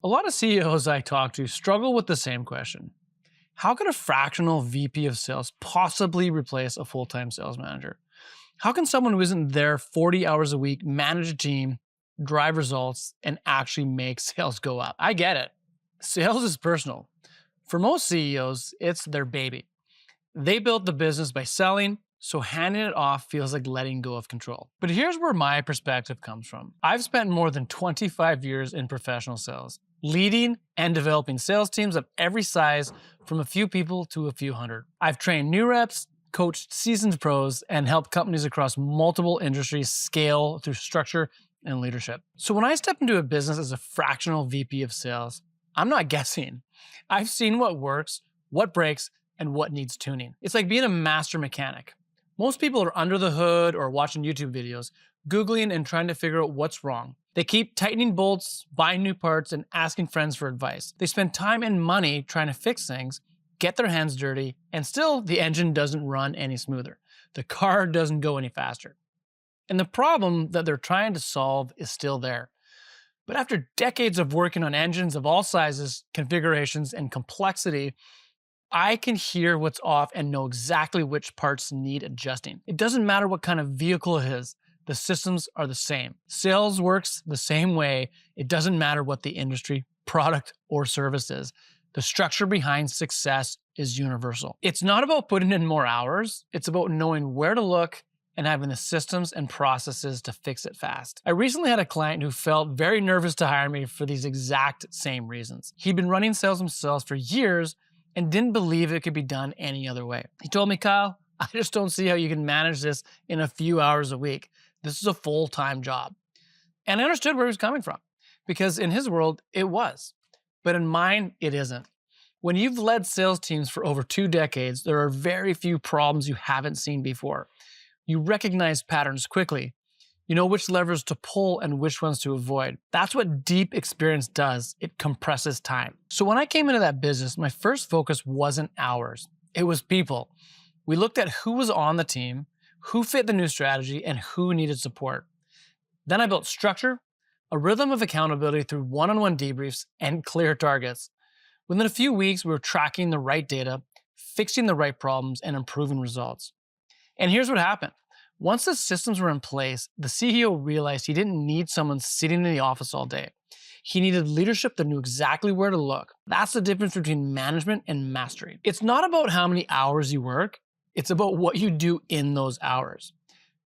A lot of CEOs I talk to struggle with the same question. How could a fractional VP of sales possibly replace a full-time sales manager? How can someone who isn't there 40 hours a week manage a team, drive results, and actually make sales go up? I get it. Sales is personal. For most CEOs, it's their baby. They built the business by selling, so handing it off feels like letting go of control. But here's where my perspective comes from. I've spent more than 25 years in professional sales, leading and developing sales teams of every size, from a few people to a few hundred. I've trained new reps, coached seasoned pros, and helped companies across multiple industries scale through structure and leadership. So when I step into a business as a fractional VP of sales, I'm not guessing. I've seen what works, what breaks, and what needs tuning. It's like being a master mechanic. Most people are under the hood or watching YouTube videos, Googling and trying to figure out what's wrong. They keep tightening bolts, buying new parts, and asking friends for advice. They spend time and money trying to fix things, get their hands dirty, and still the engine doesn't run any smoother. The car doesn't go any faster. And the problem that they're trying to solve is still there. But after decades of working on engines of all sizes, configurations, and complexity, I can hear what's off and know exactly which parts need adjusting. It doesn't matter what kind of vehicle it is, the systems are the same. Sales works the same way. It doesn't matter what the industry, product, or service is. The structure behind success is universal. It's not about putting in more hours. It's about knowing where to look and having the systems and processes to fix it fast. I recently had a client who felt very nervous to hire me for these exact same reasons. He'd been running sales himself for years and didn't believe it could be done any other way. He told me, Kyle, I just don't see how you can manage this in a few hours a week. This is a full-time job. And I understood where he was coming from, because in his world, it was. But in mine, it isn't. When you've led sales teams for over 2 decades, there are very few problems you haven't seen before. You recognize patterns quickly. You know which levers to pull and which ones to avoid. That's what deep experience does. It compresses time. So when I came into that business, my first focus wasn't hours. It was people. We looked at who was on the team, who fit the new strategy, and who needed support. Then I built structure, a rhythm of accountability through one-on-one debriefs, and clear targets. Within a few weeks, we were tracking the right data, fixing the right problems, and improving results. And here's what happened. Once the systems were in place, the CEO realized he didn't need someone sitting in the office all day. He needed leadership that knew exactly where to look. That's the difference between management and mastery. It's not about how many hours you work. It's about what you do in those hours.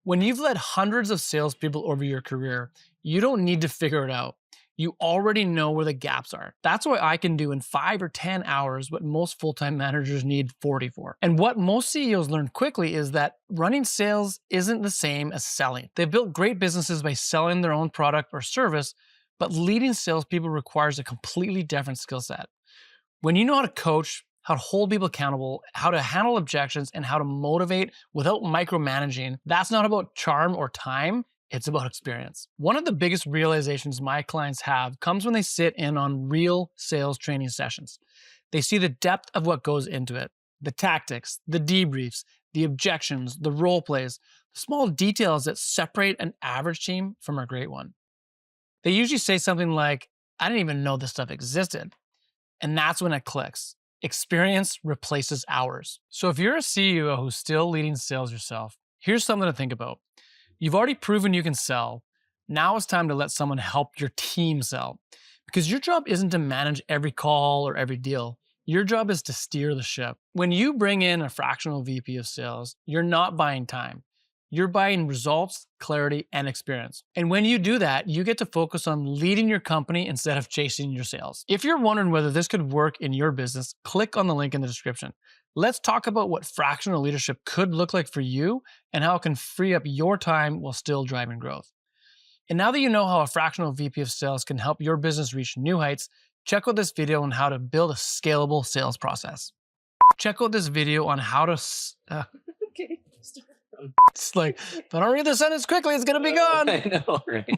When you've led hundreds of salespeople over your career, you don't need to figure it out. You already know where the gaps are. That's why I can do in 5 or 10 hours what most full-time managers need 40 for. And what most CEOs learn quickly is that running sales isn't the same as selling. They've built great businesses by selling their own product or service, but leading salespeople requires a completely different skill set. When you know how to coach, how to hold people accountable, how to handle objections, and how to motivate without micromanaging, that's not about charm or time. It's about experience. One of the biggest realizations my clients have comes when they sit in on real sales training sessions. They see the depth of what goes into it, the tactics, the debriefs, the objections, the role plays, the small details that separate an average team from a great one. They usually say something like, I didn't even know this stuff existed. And that's when it clicks. Experience replaces hours. So if you're a CEO who's still leading sales yourself, here's something to think about. You've already proven you can sell. Now it's time to let someone help your team sell. Because your job isn't to manage every call or every deal. Your job is to steer the ship. When you bring in a fractional VP of sales, you're not buying time. You're buying results, clarity, and experience. And when you do that, you get to focus on leading your company instead of chasing your sales. If you're wondering whether this could work in your business, click on the link in the description. Let's talk about what fractional leadership could look like for you and how it can free up your time while still driving growth. And now that you know how a fractional VP of sales can help your business reach new heights, check out this video on how to build a scalable sales process. Check out this video on how to... Okay. It's like, if I don't read the sentence quickly, it's going to be gone. I know, right?